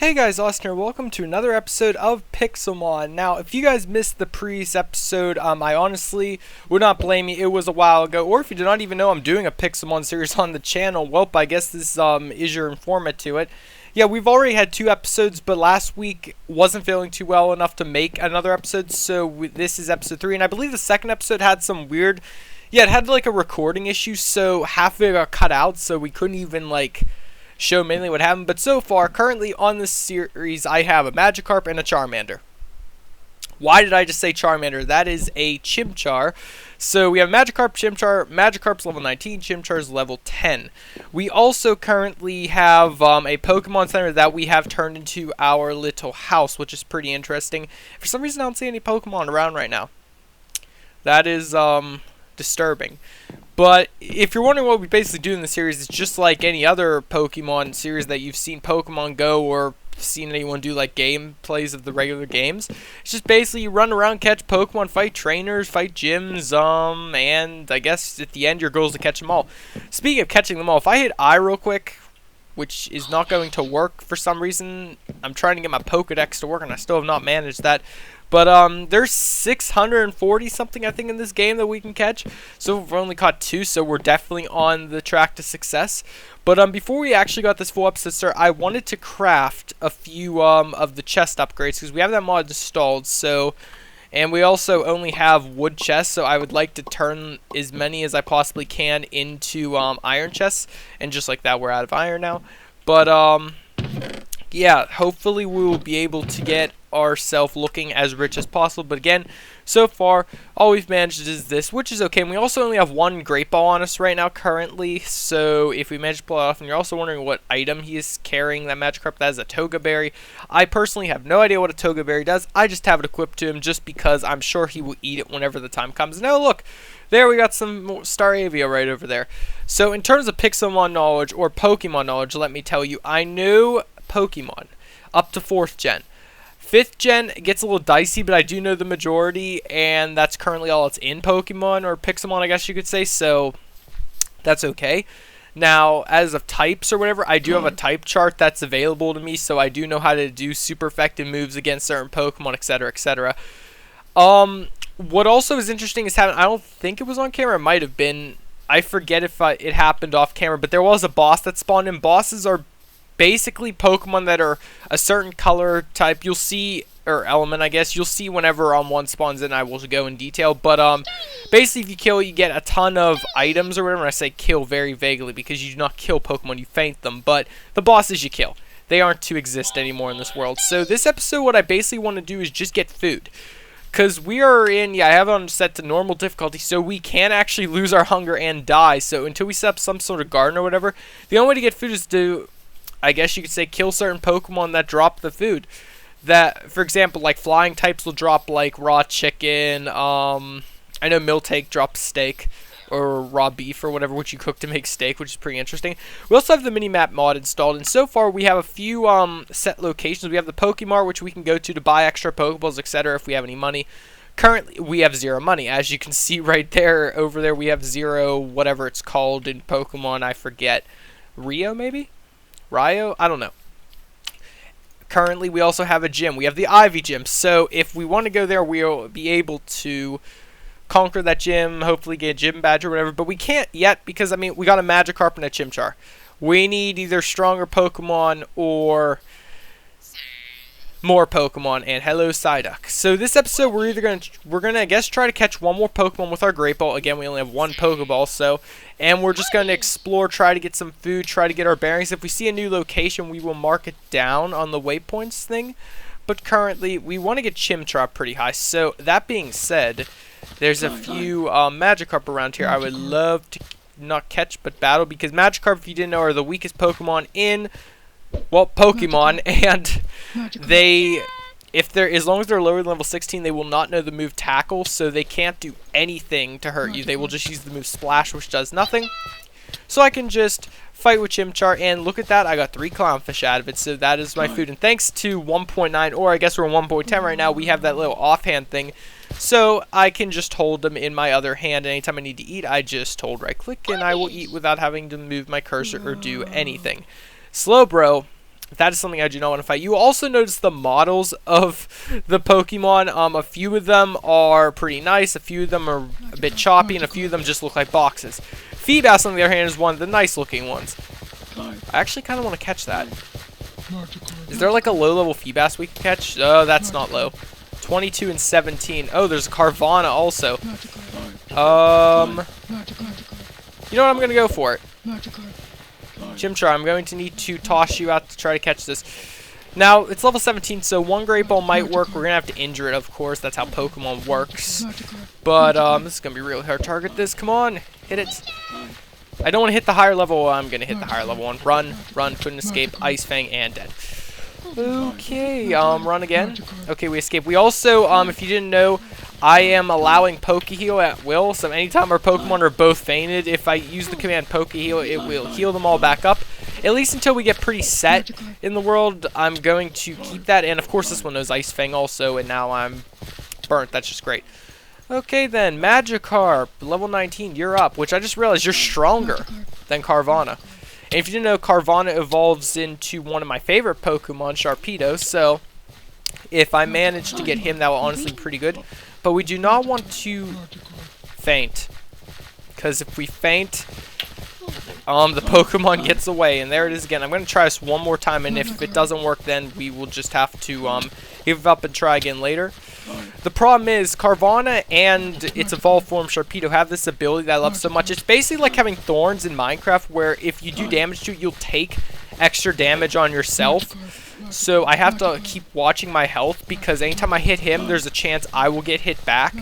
Hey guys, Austin here. Welcome to another episode of Pixelmon. Now, if you guys missed the previous episode, I honestly would not blame you. It was a while ago. Or if you do not even know I'm doing a Pixelmon series on the channel, well, I guess this is your informant to it. Yeah, we've already had 2 episodes, but last week wasn't feeling too well enough to make another episode, so this is episode 3, and I believe the second episode had some weird... Yeah, it had like a recording issue, so half of it got cut out, so we couldn't even like... show mainly what happened, but so far, currently on this series, I have a Magikarp and a Charmander. Why did I just say Charmander? That is a Chimchar. So we have Magikarp, Chimchar. Magikarp's level 19, Chimchar's level 10. We also currently have a Pokemon Center that we have turned into our little house, which is pretty interesting. For some reason, I don't see any Pokemon around right now. That is disturbing. But if you're wondering what we basically do in the series, it's just like any other Pokemon series that you've seen Pokemon Go or seen anyone do like gameplays of the regular games. It's just basically you run around, catch Pokemon, fight trainers, fight gyms, and I guess at the end your goal is to catch them all. Speaking of catching them all, if I hit I real quick, which is not going to work for some reason, I'm trying to get my Pokedex to work and I still have not managed that. But there's 640 something I think in this game that we can catch. So we've only caught 2, so we're definitely on the track to success. But before we actually got this full episode started, I wanted to craft a few of the chest upgrades because we have that mod installed. So, and we also only have wood chests, so I would like to turn as many as I possibly can into iron chests. And just like that, we're out of iron now. But yeah, hopefully we will be able to get ourselves looking as rich as possible. But again, so far all we've managed is this, which is okay. And we also only have 1 great ball on us right now currently, so if we manage to pull it off, and you're also wondering what item he is carrying, that Magikarp, that is a Toga Berry. I personally have no idea what a Toga Berry does. I just have it equipped to him just because I'm sure he will eat it whenever the time comes. Now look, there we got some more Staravia right over there. So in terms of Pixelmon knowledge or Pokemon knowledge, let me tell you, I know Pokemon up to 4th gen. 5th gen gets a little dicey, but I do know the majority, and that's currently all that's in Pokemon, or Pixelmon, I guess you could say, so that's okay. Now, as of types or whatever, I do have a type chart that's available to me, so I do know how to do super effective moves against certain Pokemon, etc., etc. What also is interesting is having, I don't think it was on camera, it might have been, I forget if it happened off camera, but there was a boss that spawned in. Bosses are basically Pokemon that are a certain color type. You'll see, or element, I guess. You'll see whenever one spawns in. I will go in detail. But basically, if you kill, you get a ton of items or whatever. And I say kill very vaguely because you do not kill Pokemon, you faint them. But the bosses you kill, they aren't to exist anymore in this world. So this episode, what I basically want to do is just get food. Because we are in, yeah, I have it on set to normal difficulty, so we can actually lose our hunger and die. So until we set up some sort of garden or whatever, the only way to get food is to, I guess you could say, kill certain Pokemon that drop the food. That, for example, like flying types will drop like raw chicken. I know Miltank drops steak or raw beef or whatever, which you cook to make steak, which is pretty interesting. We also have the mini-map mod installed, and so far we have a few set locations. We have the Pokemart, which we can go to buy extra Pokeballs, etc. if we have any money. Currently, we have 0 money. As you can see right there, over there, we have 0, whatever it's called in Pokemon, I forget. Rio, maybe? Ryo? I don't know. Currently, we also have a gym. We have the Ivy Gym. So, if we want to go there, we'll be able to conquer that gym, hopefully get a gym badge or whatever. But we can't yet because, I mean, we got a Magikarp and a Chimchar. We need either stronger Pokemon or more Pokemon. And hello, Psyduck. So, this episode, we're gonna, I guess, try to catch 1 more Pokemon with our Great Ball. Again, we only have 1 Pokeball, so... And we're just going to explore, try to get some food, try to get our bearings. If we see a new location, we will mark it down on the waypoints thing. But currently, we want to get Chimchar pretty high. So, that being said, there's a few Magikarp around here I would love to not catch, but battle. Because Magikarp, if you didn't know, are the weakest Pokemon in, well, Pokemon. And they... as long as they're lower than level 16, they will not know the move Tackle, so they can't do anything to hurt you. They will just use the move Splash, which does nothing. So I can just fight with Chimchar, and look at that, I got 3 Clownfish out of it, so that is my food. And thanks to 1.9, or I guess we're 1.10 right now, we have that little offhand thing. So I can just hold them in my other hand. Anytime I need to eat, I just hold right click, and I will eat without having to move my cursor or do anything. Slowbro That is something I do not want to fight. You also notice the models of the Pokemon. A few of them are pretty nice, a few of them are a bit choppy, and a few of them just look like boxes. Feebas, on the other hand, is one of the nice looking ones. I actually kind of want to catch that. Is there like a low level Feebas we can catch? Oh, that's not low. 22 and 17. Oh, there's a Carvanha also. You know what? I'm going to go for it. Chimchar, I'm going to need to toss you out to try to catch this. Now, it's level 17, so one Great Ball might work. We're going to have to injure it, of course. That's how Pokemon works. But this is going to be really hard to target this. Come on, hit it. I don't want to hit the higher level. I'm going to hit the higher level one. Run, couldn't escape. Ice Fang, and dead. Okay, run again. Okay, we escaped. We also, if you didn't know, I am allowing Poke Heal at will, so anytime our Pokemon are both fainted, if I use the command Poke Heal, it will heal them all back up. At least until we get pretty set in the world, I'm going to keep that. And of course, this one knows Ice Fang also, and now I'm burnt. That's just great. Okay then, Magikarp, level 19, you're up, which I just realized you're stronger than Carvanha. And if you didn't know, Carvanha evolves into one of my favorite Pokemon, Sharpedo, so if I manage to get him, that will honestly be pretty good. But we do not want to faint, because if we faint, the Pokemon gets away, and there it is again. I'm going to try this one more time, and if it doesn't work, then we will just have to give up and try again later. The problem is, Carvanha and its evolved form Sharpedo have this ability that I love so much. It's basically like having thorns in Minecraft, where if you do damage to it, you'll take extra damage on yourself. So I have to keep watching my health, because anytime I hit him, there's a chance I will get hit back.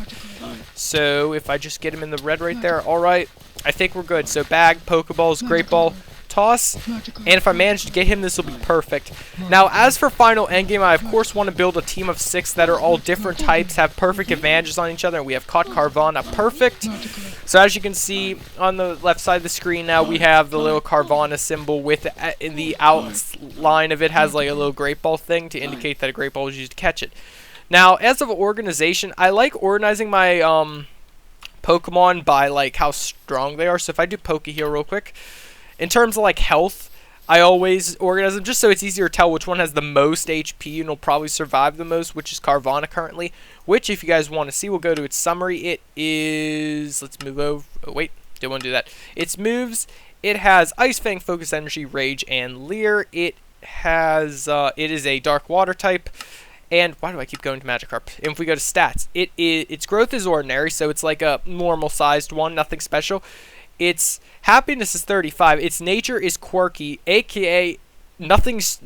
So if I just get him in the red right there, alright, I think we're good. So bag, Pokeballs, Great Ball, toss, and if I manage to get him, this will be perfect. Now, as for final endgame, I of course want to build a team of 6 that are all different types, have perfect advantages on each other, and we have caught Carvanha perfect. So as you can see on the left side of the screen now, we have the little Carvanha symbol with in the outline of it has like a little Great Ball thing to indicate that a Great Ball was used to catch it. Now, as of organization, I like organizing my Pokemon by like how strong they are. So if I do Poke Heal real quick, in terms of like health, I always organize them just so it's easier to tell which one has the most HP and will probably survive the most, which is Carvanha currently. Which, if you guys want to see, we'll go to its summary. It is, let's move over. Oh wait, didn't want to do that. Its moves. It has Ice Fang, Focus Energy, Rage, and Leer. It has, it is a Dark Water type. And why do I keep going to Magikarp? And if we go to stats, its growth is ordinary, so it's like a normal-sized one, nothing special. Its happiness is 35. Its nature is quirky, aka nothing's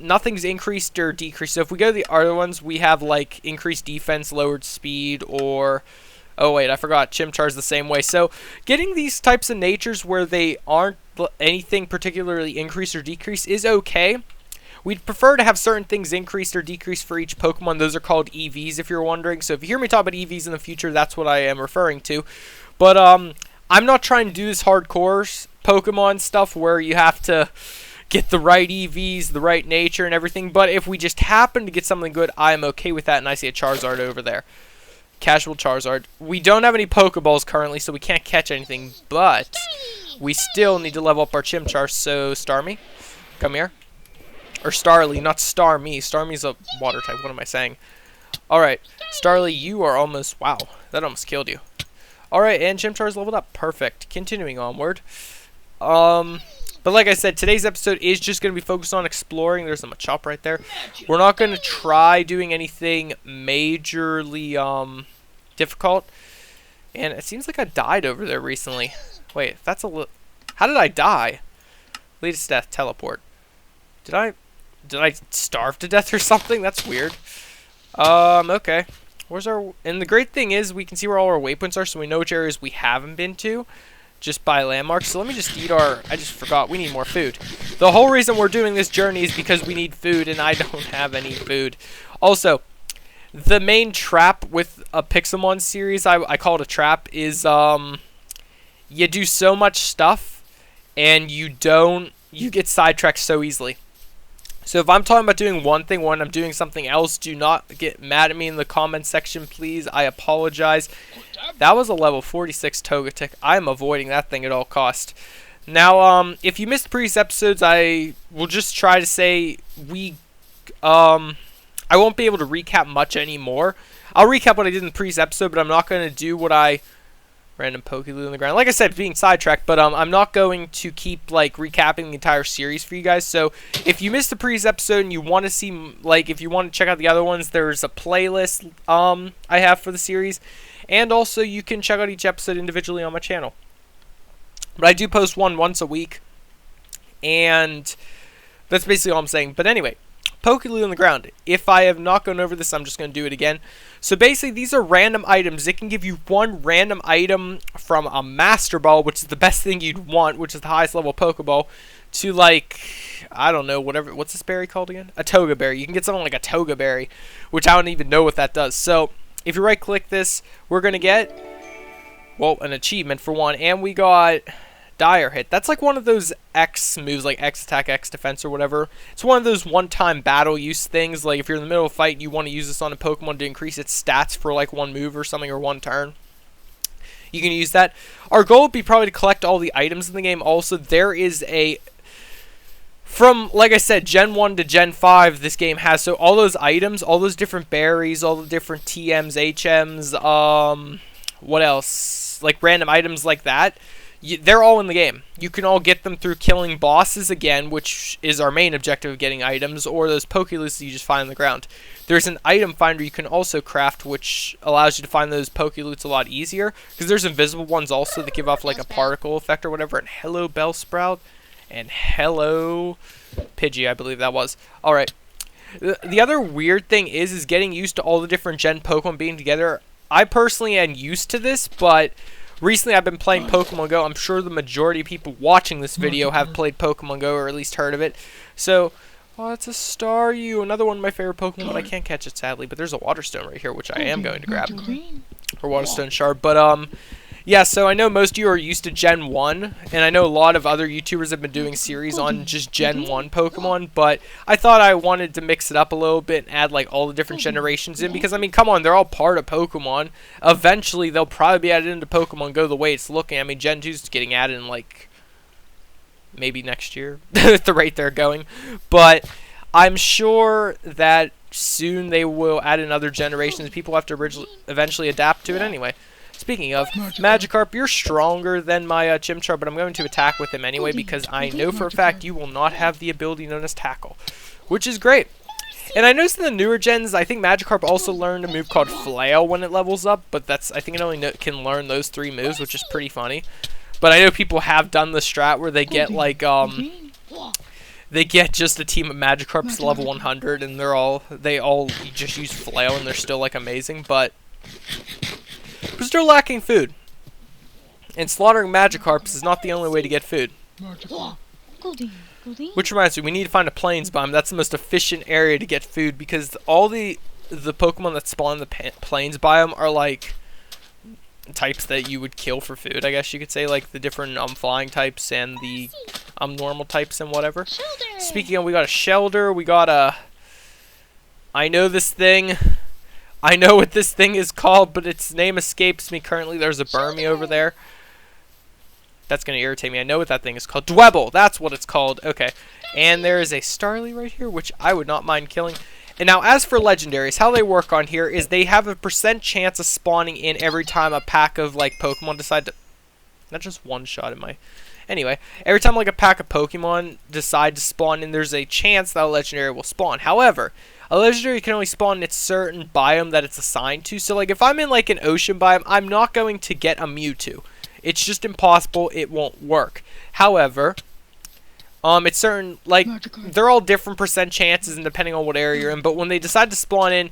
increased or decreased. So if we go to the other ones, we have like increased defense, lowered speed, or oh wait, I forgot. Chimchar's the same way. So getting these types of natures where they aren't anything particularly increased or decreased is okay. We'd prefer to have certain things increased or decreased for each Pokemon. Those are called EVs, if you're wondering. So if you hear me talk about EVs in the future, that's what I am referring to. But I'm not trying to do this hardcore Pokemon stuff where you have to get the right EVs, the right nature, and everything. But if we just happen to get something good, I'm okay with that. And I see a Charizard over there. Casual Charizard. We don't have any Pokeballs currently, so we can't catch anything. But we still need to level up our Chimchar. So, Starmie, come here. Or Starly, not Starmie. Starmie's a water type. What am I saying? Alright, Starly, you are almost... Wow, that almost killed you. Alright, and Chimchar's leveled up. Perfect. Continuing onward. But like I said, today's episode is just going to be focused on exploring. There's a Machop right there. We're not going to try doing anything majorly difficult. And it seems like I died over there recently. Wait, that's a little... How did I die? Latest death, teleport. Did I starve to death or something? That's weird. Okay. Where's our... And the great thing is we can see where all our waypoints are, so we know which areas we haven't been to just by landmarks. So let me just eat our... I just forgot. We need more food. The whole reason we're doing this journey is because we need food, and I don't have any food. Also, the main trap with a Pixelmon series, I call it a trap, is you do so much stuff, and you get sidetracked so easily. So if I'm talking about doing one thing when I'm doing something else, do not get mad at me in the comment section, please. I apologize. That was a level 46 Togetic. I'm avoiding that thing at all cost. Now, if you missed previous episodes, I will just try to say I won't be able to recap much anymore. I'll recap what I did in the previous episode, but I'm not going to do what I... Random Pokeloot on the ground. Like I said, being sidetracked, but I'm not going to keep, like, recapping the entire series for you guys. So, if you missed the previous episode and you want to see, like, if you want to check out the other ones, there's a playlist I have for the series. And also, you can check out each episode individually on my channel. But I do post one once a week. And that's basically all I'm saying. But anyway, Pokeloot on the ground. If I have not gone over this, I'm just going to do it again. So basically, these are random items. It can give you one random item from a Master Ball, which is the best thing you'd want, which is the highest level Pokeball, to like, I don't know, whatever. What's this berry called again? A Toga Berry. You can get something like a Toga Berry, which I don't even know what that does. So if you right-click this, we're going to get, well, an achievement for one, and we got... Dire Hit. That's like one of those X moves, like X attack, X defense, or whatever. It's one of those one-time battle use things. Like if you're in the middle of a fight and you want to use this on a Pokemon to increase its stats for like one move or something, or one turn, you can use that. Our goal would be probably to collect all the items in the game. Also, there is a... From, like I said, Gen 1 to Gen 5, this game has, so all those items, all those different berries, all the different TMs, HMs, what else? Like random items like that. They're all in the game. You can all get them through killing bosses again, which is our main objective of getting items, or those Pokeloots that you just find on the ground. There's an item finder you can also craft, which allows you to find those Pokeloots a lot easier, because there's invisible ones also that give off like a particle effect or whatever. And hello Bellsprout, and hello Pidgey, I believe that was. Alright. The other weird thing is getting used to all the different Gen Pokemon being together. I personally am used to this, but... Recently, I've been playing Pokemon Go. I'm sure the majority of people watching this video have played Pokemon Go, or at least heard of it. So, oh, it's a Staryu, another one of my favorite Pokemon, but I can't catch it, sadly. But there's a Water Stone right here, which I am going to grab. Or Water Stone Shard. But, yeah, so I know most of you are used to Gen 1, and I know a lot of other YouTubers have been doing series on just Gen 1 Pokemon, but I thought I wanted to mix it up a little bit and add, like, all the different generations in, because, I mean, come on, they're all part of Pokemon. Eventually, they'll probably be added into Pokemon Go the way it's looking. I mean, Gen 2's getting added in, like, maybe next year, at the rate they're going, but I'm sure that soon they will add in other generations. People have to eventually adapt to it anyway. Speaking of, Magikarp, you're stronger than my Chimchar, but I'm going to attack with him anyway because I know for a fact you will not have the ability known as Tackle, which is great. And I noticed in the newer gens, I think Magikarp also learned a move called Flail when it levels up, but that's, I think it only can learn those 3 moves, which is pretty funny. But I know people have done the strat where they get like, they get just a team of Magikarps to level 100, and they all just use Flail, and they're still like amazing, but we're still lacking food. And slaughtering Magikarps is not the only way to get food. Which reminds me, we need to find a plains biome. That's the most efficient area to get food, because all the Pokemon that spawn in the plains biome are like types that you would kill for food, I guess you could say, like the different flying types and the normal types and whatever. Speaking of, we got a Shelder, we got a... I know this thing. I know what this thing is called, but its name escapes me currently. There's a Burmy over there. That's going to irritate me. I know what that thing is called. Dwebble! That's what it's called. Okay. And there is a Starly right here, which I would not mind killing. And now, as for legendaries, how they work on here is they have a % chance of spawning in every time a pack of, like, Pokemon decide to... Not just one shot in my... Anyway, every time, like, a pack of Pokemon decide to spawn in, there's a chance that a legendary will spawn. However, a legendary can only spawn in its certain biome that it's assigned to. So, like, if I'm in, like, an ocean biome, I'm not going to get a Mewtwo. It's just impossible. It won't work. However... it's certain, like, they're all different % chances and depending on what area you're in, but when they decide to spawn in,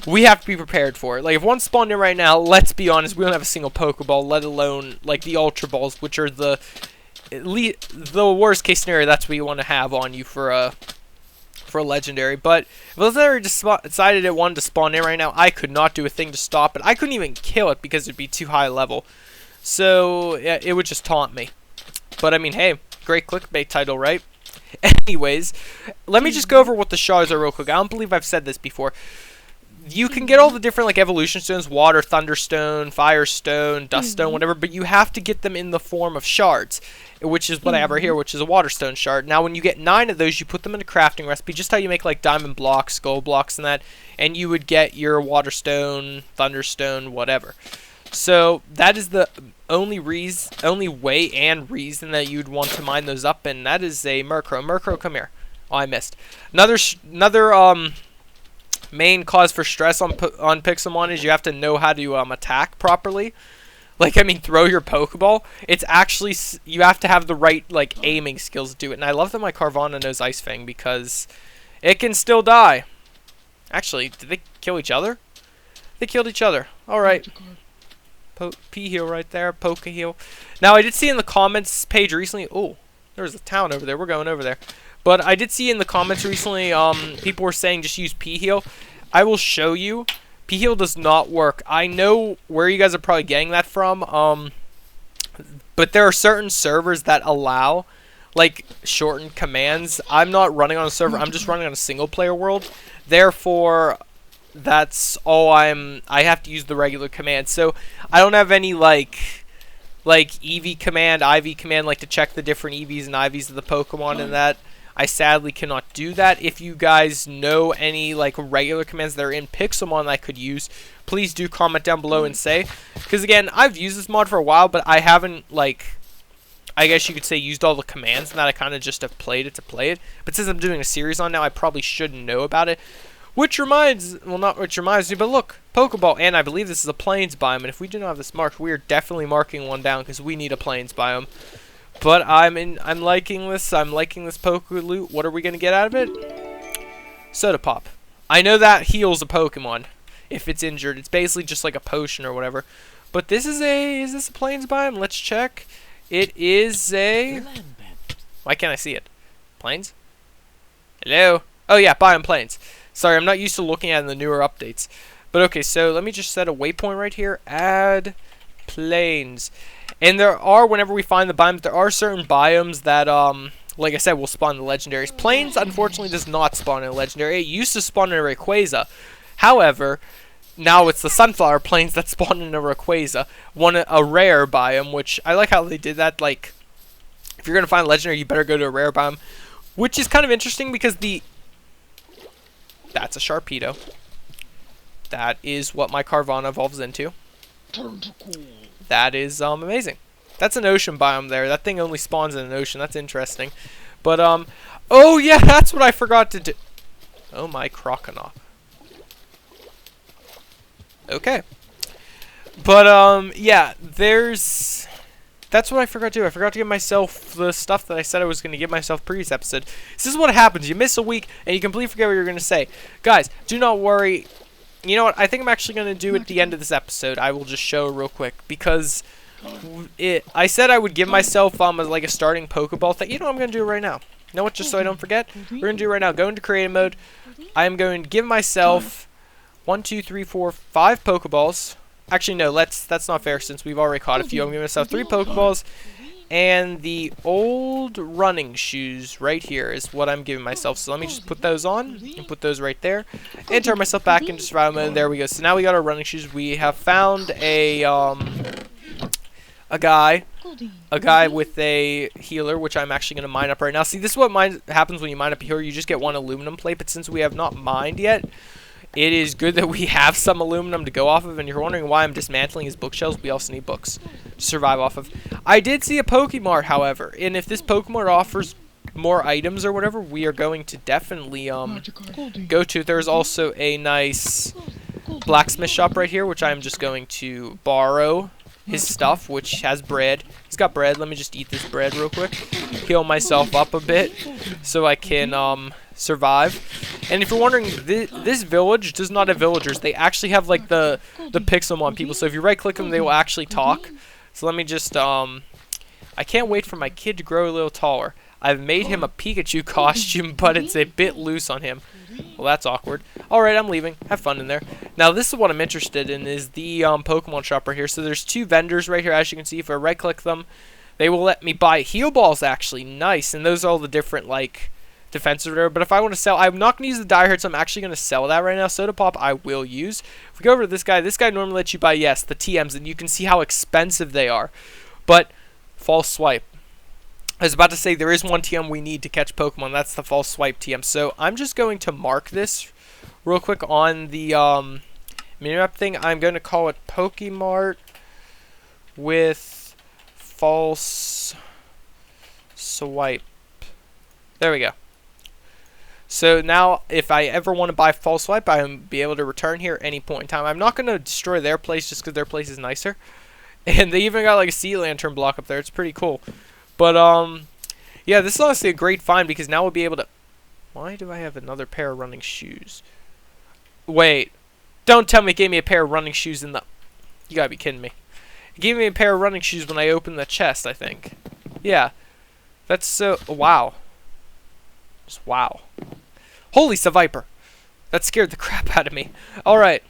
we have to be prepared for it. Like, if one spawned in right now, let's be honest, we don't have a single Pokeball, let alone, like, the Ultra Balls, which are the worst case scenario. That's what you want to have on you for a legendary. But if a legendary decided it wanted to spawn in right now, I could not do a thing to stop it. I couldn't even kill it because it'd be too high level. So, yeah, it would just taunt me. But, I mean, hey... Great clickbait title, right? Anyways, let me just go over what the shards are real quick. I don't believe I've said this before. you can get all the different like evolution stones, water, thunderstone, firestone, duststone, whatever, but you have to get them in the form of shards, which is what I have right here, which is a waterstone shard. Now when you get 9 of those, you put them in a crafting recipe, just how you make like diamond blocks, gold blocks and that, and you would get your waterstone, thunderstone, whatever. So that is the only way and reason that you'd want to mine those up, and that is a Murkrow. Murkrow, come here. Oh, I missed. Another main cause for stress on Pixelmon is you have to know how to attack properly. Like, I mean, throw your Pokeball. It's actually, you have to have the right, like, aiming skills to do it. And I love that my Carvanha knows Ice Fang because it can still die. Actually, did they kill each other? They killed each other. Alright. P-Heal right there. Poke-Heal. Now, I did see in the comments page recently, oh, there's a town over there. We're going over there. But I did see in the comments recently, people were saying just use P-Heal. I will show you. P-Heal does not work. I know where you guys are probably getting that from. But there are certain servers that allow, like, shortened commands. I'm not running on a server. I'm just running on a single-player world. Therefore, that's all I have to use the regular command. So, I don't have any, like EV command, IV command, like to check the different EVs and IVs of the Pokemon and that. I sadly cannot do that. If you guys know any like regular commands that are in Pixelmon that I could use, please do comment down below and say. Because again, I've used this mod for a while, but I haven't, like, I guess you could say used all the commands, and that I kind of just have played it to play it. But since I'm doing a series on now, I probably should know about it. Which reminds, well, not which reminds me, but look, Pokeball, and I believe this is a Plains biome, and if we do not have this marked, we are definitely marking one down because we need a Plains biome. But I'm liking this. I'm liking this Poke Loot. What are we gonna get out of it? Soda Pop. I know that heals a Pokemon if it's injured. It's basically just like a potion or whatever. But this is this a Plains biome? Let's check. It is a. Why can't I see it? Plains? Hello? Oh yeah, biome Plains. Sorry, I'm not used to looking at the newer updates. But okay, so let me just set a waypoint right here. Add Plains. And there are, whenever we find the biomes, there are certain biomes that, like I said, will spawn the legendaries. Plains, unfortunately, does not spawn in a legendary. It used to spawn in a Rayquaza. However, now it's the Sunflower Plains that spawn in a Rayquaza. A rare biome, which I like how they did that. Like, if you're going to find a legendary, you better go to a rare biome. Which is kind of interesting because that's a Sharpedo. That is what my Carvanha evolves into. That is amazing. That's an ocean biome there. That thing only spawns in an ocean. That's interesting. But oh yeah, that's what I forgot to do. Oh my Croconaw. Okay. But yeah, that's what I forgot to do. I forgot to give myself the stuff that I said I was going to give myself previous episode. This is what happens. You miss a week and you completely forget what you're going to say. Guys, do not worry. You know what? I think I'm actually going to do at the end of this episode. I will just show real quick because I said I would give myself like a starting Pokeball thing. You know what I'm going to do right now? You know what? Just so I don't forget, we're going to do right now. Go into creative mode. I am going to give myself 1, 2, 3, 4, 5 Pokeballs. Actually, no. That's not fair since we've already caught a few. I'm giving myself 3 Pokeballs. And the old running shoes right here is what I'm giving myself. So let me just put those on and put those right there. And turn myself back into survival mode. And there we go. So now we got our running shoes. We have found a guy with a healer, which I'm actually going to mine up right now. See, this is what happens when you mine up a healer. You just get 1 aluminum plate. But since we have not mined yet, it is good that we have some aluminum to go off of, and you're wondering why I'm dismantling his bookshelves. We also need books to survive off of. I did see a Pokemart, however, and if this Pokemart offers more items or whatever, we are going to definitely go to. There's also a nice blacksmith shop right here, which I'm just going to borrow his stuff, which has bread. He's got bread. Let me just eat this bread real quick. Heal myself up a bit so I can survive. And if you're wondering, this village does not have villagers. They actually have like the Pixelmon people. So if you right click them, they will actually talk. So let me just I can't wait for my kid to grow a little taller. I've made him a Pikachu costume, but it's a bit loose on him. Well, that's awkward. Alright, I'm leaving. Have fun in there. Now, this is what I'm interested in, is the Pokemon shop right here. So there's 2 vendors right here, as you can see. If I right click them, they will let me buy heal balls, actually. Nice. And those are all the different, like, defensive or whatever. But if I want to sell, I'm not going to use the Die Hard, so I'm actually going to sell that right now. Soda Pop I will use. If we go over to this guy normally lets you buy, yes, the TMs, and you can see how expensive they are. But false swipe. I was about to say there is one TM we need to catch Pokemon. That's the false swipe TM. So I'm just going to mark this real quick on the minimap thing. I'm going to call it Pokemart with false swipe. There we go. So now if I ever want to buy false swipe, I'll be able to return here at any point in time. I'm not going to destroy their place just because their place is nicer. And they even got like a sea lantern block up there. It's pretty cool. But yeah, this is honestly a great find because now we'll be able to... Why do I have another pair of running shoes? Wait. Don't tell me it gave me a pair of running shoes in the... You gotta be kidding me. It gave me a pair of running shoes when I opened the chest, I think. Yeah. That's so... Wow. Just wow. Holy Seviper. That scared the crap out of me. Alright.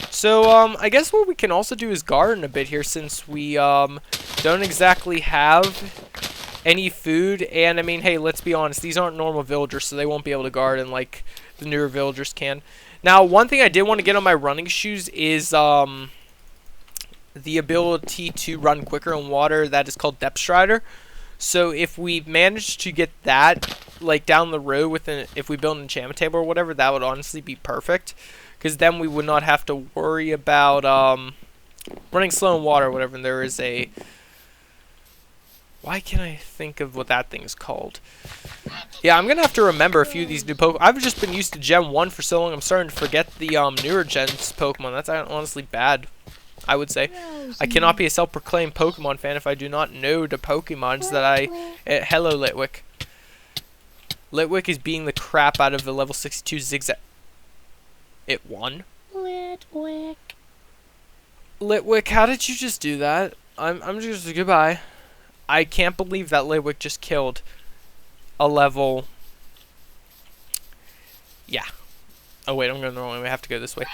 So, I guess what we can also do is garden a bit here since we, don't exactly have any food. And, I mean, hey, let's be honest. These aren't normal villagers, so they won't be able to garden like the newer villagers can. Now, one thing I did want to get on my running shoes is, the ability to run quicker in water. That is called Depth Strider. So, if we manage to get that, like, down the road if we build an enchantment table or whatever, that would honestly be perfect. Because then we would not have to worry about running slow in water or whatever. And there is a... Why can't I think of what that thing is called? Yeah, I'm going to have to remember a few of these new Pokemon. I've just been used to Gen 1 for so long, I'm starting to forget the newer Gen's Pokemon. That's honestly bad, I would say. I cannot be a self-proclaimed Pokemon fan if I do not know the Pokemons that I... hello, Litwick. Litwick is beating the crap out of the level 62 Zigzag. It won. Litwick. Litwick, how did you just do that? I'm just goodbye. I can't believe that Litwick just killed a level. Yeah. Oh wait, I'm going the wrong way. We have to go this way.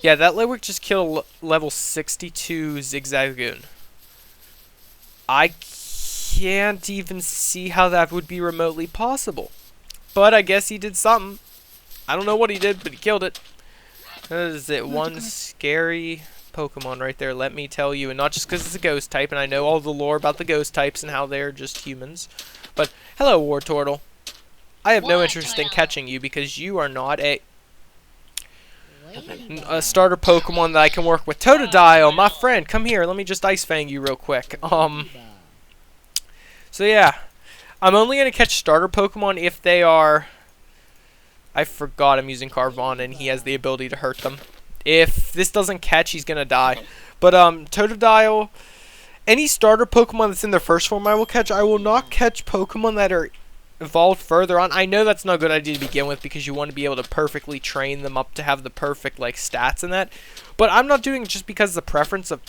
Yeah, that Litwick just killed a level 62 Zigzagoon. I can't even see how that would be remotely possible. But I guess he did something. I don't know what he did, but he killed it. That is it. One scary Pokemon right there, let me tell you. And not just because it's a ghost type, and I know all the lore about the ghost types and how they're just humans. But, hello, Wartortle. I have no interest in catching you because you are not a starter Pokemon that I can work with. Totodile, my friend, come here. Let me just Ice Fang you real quick. So, yeah. I'm only going to catch starter Pokemon if they are... I forgot I'm using Carvanha and he has the ability to hurt them. If this doesn't catch, he's going to die. But, Totodile, any starter Pokemon that's in their first form I will catch. I will not catch Pokemon that are evolved further on. I know that's not a good idea to begin with because you want to be able to perfectly train them up to have the perfect, like, stats in that. But I'm not doing it just because of the preference of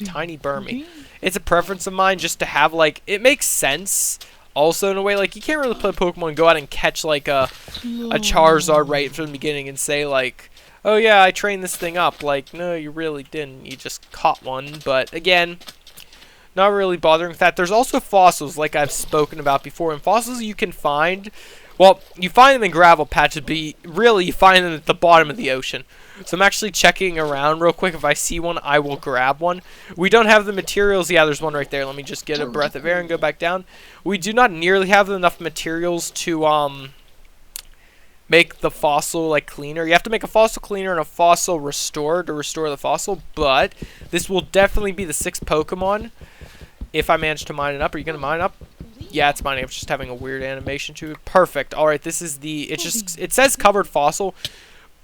Tiny Burmy. It's a preference of mine just to have, like, it makes sense. Also, in a way, like, you can't really play Pokemon and go out and catch, like, a Charizard right from the beginning and say, like, oh, yeah, I trained this thing up. Like, no, you really didn't. You just caught one. But, again, not really bothering with that. There's also fossils, like I've spoken about before. And fossils you can find, well, you find them in gravel patches, but really you find them at the bottom of the ocean. So I'm actually checking around real quick. If I see one, I will grab one. We don't have the materials. Yeah, there's one right there. Let me just get a breath of air and go back down. We do not nearly have enough materials to make the fossil like cleaner. You have to make a fossil cleaner and a fossil restore to restore the fossil. But this will definitely be the 6th Pokemon if I manage to mine it up. Are you gonna mine up? Yeah, it's mining up. It's just having a weird animation to it. Perfect. All right, this is the. It says covered fossil.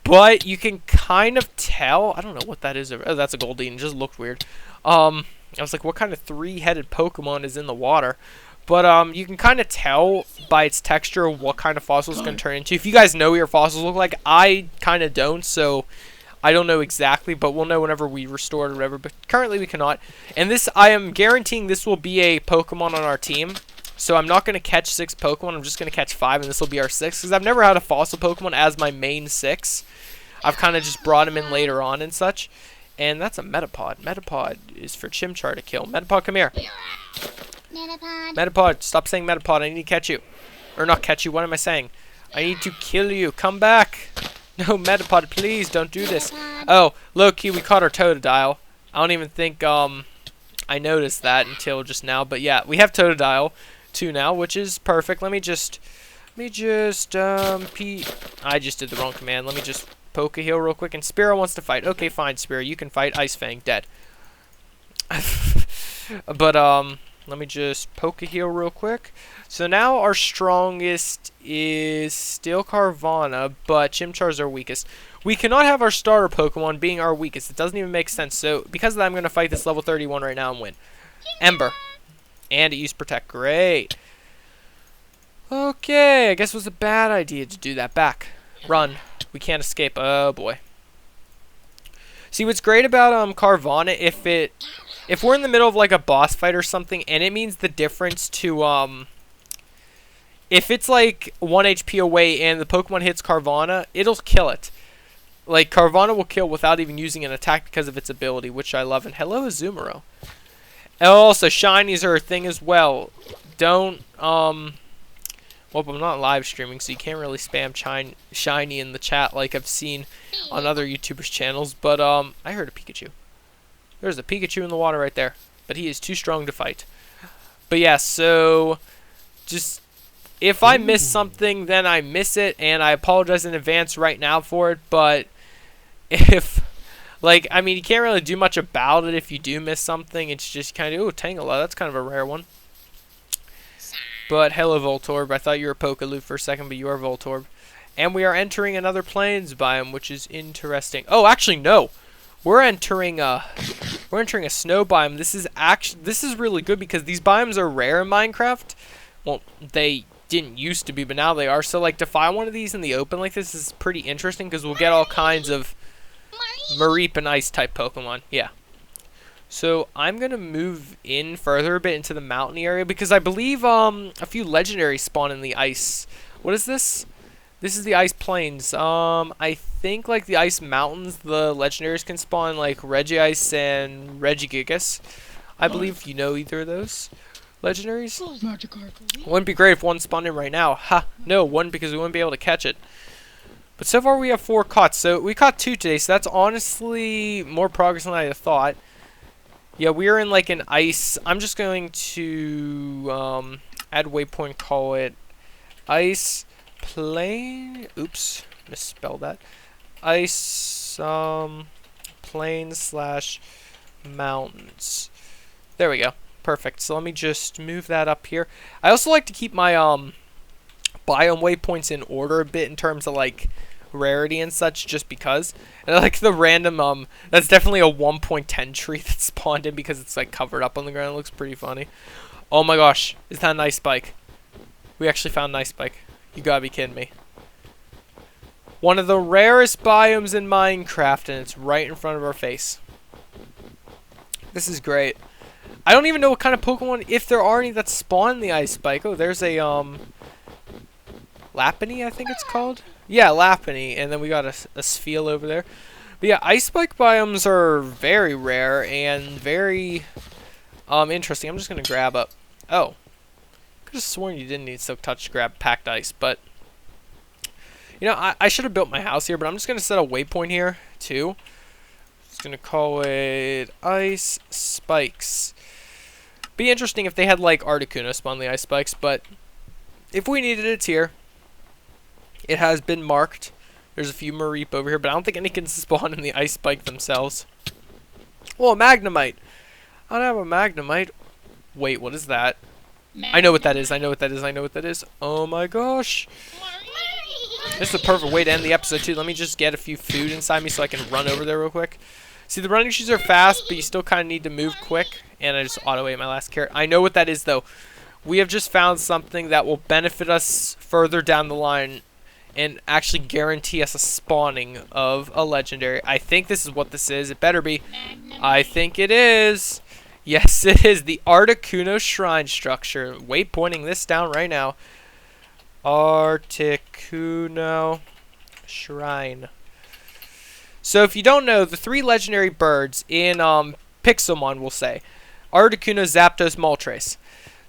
But you can kind of tell. I don't know what that is. Oh, that's a Goldeen. It just looked weird. I was like, what kind of 3-headed Pokemon is in the water? But you can kind of tell by its texture what kind of fossil it's going to turn into. If you guys know what your fossils look like, I kind of don't. So I don't know exactly. But we'll know whenever we restore it or whatever. But currently we cannot. And this, I am guaranteeing this will be a Pokemon on our team. So I'm not going to catch 6 Pokemon. I'm just going to catch 5, and this will be our 6th. Because I've never had a fossil Pokemon as my main 6. I've kind of just brought him in later on and such. And that's a Metapod. Metapod is for Chimchar to kill. Metapod, come here. Metapod, stop saying Metapod. I need to catch you. Or not catch you, what am I saying? I need to kill you. Come back. No, Metapod, please don't do this. Oh, low-key, we caught our Totodile. I don't even think I noticed that until just now. But yeah, we have Totodile 2 now, which is perfect. I just did the wrong command. Let me just poke a heal real quick. And Spearow wants to fight. Okay, fine, Spearow, you can fight. Ice Fang, dead. But let me just poke a heal real quick. So now our strongest is still Carvanha, but Chimchar's our weakest. We cannot have our starter Pokemon being our weakest. It doesn't even make sense. So because of that, I'm going to fight this level 31 right now and win. Ember. And it used Protect. Great. Okay, I guess it was a bad idea to do that. Back. Run. We can't escape. Oh, boy. See, what's great about Carvanha, if we're in the middle of like a boss fight or something, and it means the difference to if it's like 1 HP away and the Pokemon hits Carvanha, it'll kill it. Like Carvanha will kill without even using an attack because of its ability, which I love. And hello, Azumarill. And also, shinies are a thing as well. Don't well, I'm not live streaming, so you can't really spam shiny in the chat like I've seen on other YouTubers' channels. But I heard a Pikachu. There's a Pikachu in the water right there, but he is too strong to fight. But yeah, so just if I miss something, then I miss it, and I apologize in advance right now for it. But if, like, I mean, you can't really do much about it if you do miss something. It's just kind of, ooh, Tangela, that's kind of a rare one. But hello, Voltorb. I thought you were Pokaloo for a second, but you are Voltorb. And we are entering another plains biome, which is interesting. Oh, actually, no. We're entering a snow biome. This is really good because these biomes are rare in Minecraft. Well, they didn't used to be, but now they are. So like to find one of these in the open like this is pretty interesting because we'll get all kinds of Mareep and Ice type Pokemon. Yeah. So I'm gonna move in further a bit into the mountain area because I believe a few legendaries spawn in the ice. What is this? This is the ice plains. I think like the ice mountains, the legendaries can spawn like Regice and Regigigas. I believe you know either of those legendaries. Wouldn't be great if one spawned in right now. Ha! No, one because we wouldn't be able to catch it. But so far we have 4 caught. So we caught 2 today. So that's honestly more progress than I thought. Yeah, we are in like an ice. I'm just going to add waypoint. Call it ice. Plain, oops, misspelled that. Ice, plain / mountains. There we go. Perfect. So let me just move that up here. I also like to keep my biome waypoints in order a bit in terms of like rarity and such, just because. And I like the random that's definitely a 1.10 tree that spawned in because it's like covered up on the ground. It looks pretty funny. Oh my gosh, is that a nice spike? We actually found a nice spike. You gotta be kidding me. One of the rarest biomes in Minecraft, and it's right in front of our face. This is great. I don't even know what kind of Pokemon, if there are any that spawn in the ice spike. Oh, there's a Lapini, I think it's called. Yeah, Lapini, and then we got a Spheal over there. But yeah, ice spike biomes are very rare and very interesting. I'm just gonna grab up. Oh. Could have sworn you didn't need Silk Touch to grab packed ice, but you know, I should have built my house here, but I'm just gonna set a waypoint here too. Just gonna call it Ice Spikes. Be interesting if they had like Articuno spawn the ice spikes, but if we needed it here, it has been marked. There's a few Mareep over here, but I don't think any can spawn in the ice spike themselves. Well, a Magnemite. I don't have a Magnemite. Wait, what is that? I know what that is. I know what that is. I know what that is. Oh my gosh. This is the perfect way to end the episode too. Let me just get a few food inside me so I can run over there real quick. See, the running shoes are fast, but you still kind of need to move quick. And I just auto-ate my last carrot. I know what that is though. We have just found something that will benefit us further down the line and actually guarantee us a spawning of a legendary. I think this is what this is. It better be. I think it is. Yes, it is the Articuno Shrine Structure. Waypointing this down right now. Articuno Shrine. So if you don't know, the 3 legendary birds in Pixelmon will say Articuno, Zapdos, Moltres.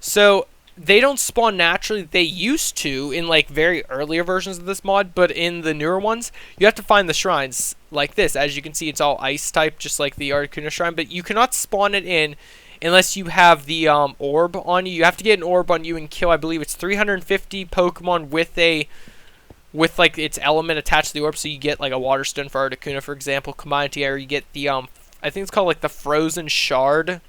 So they don't spawn naturally. They used to in like very earlier versions of this mod, but in the newer ones, you have to find the shrines like this. As you can see, it's all ice type, just like the Articuno shrine, but you cannot spawn it in unless you have the orb on you. You have to get an orb on you and kill, I believe it's 350 Pokemon with like its element attached to the orb. So you get like a water stone for Articuno, for example, combined together. You get the I think it's called like the frozen shard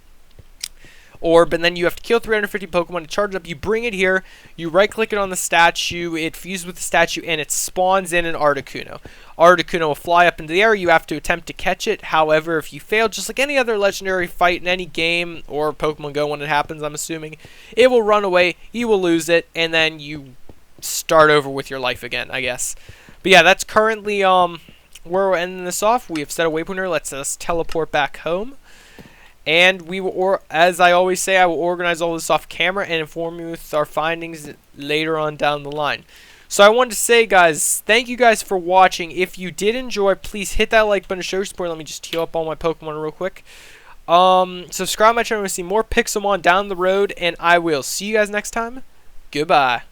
orb, and then you have to kill 350 Pokemon to charge it up. You bring it here, you right click it on the statue, it fuses with the statue, and it spawns in an Articuno. Articuno will fly up into the air. You have to attempt to catch it. However, if you fail, just like any other legendary fight in any game or Pokemon Go when it happens, I'm assuming, it will run away, you will lose it, and then you start over with your life again, I guess. But yeah, that's currently where we're ending this off. We have set a waypoint here. Let's us teleport back home. And we will, as I always say, I will organize all this off camera and inform you with our findings later on down the line. So I wanted to say, guys, thank you guys for watching. If you did enjoy, please hit that like button to show your support. Let me just heal up all my Pokemon real quick. Subscribe to my channel to see more Pixelmon down the road, and I will see you guys next time. Goodbye.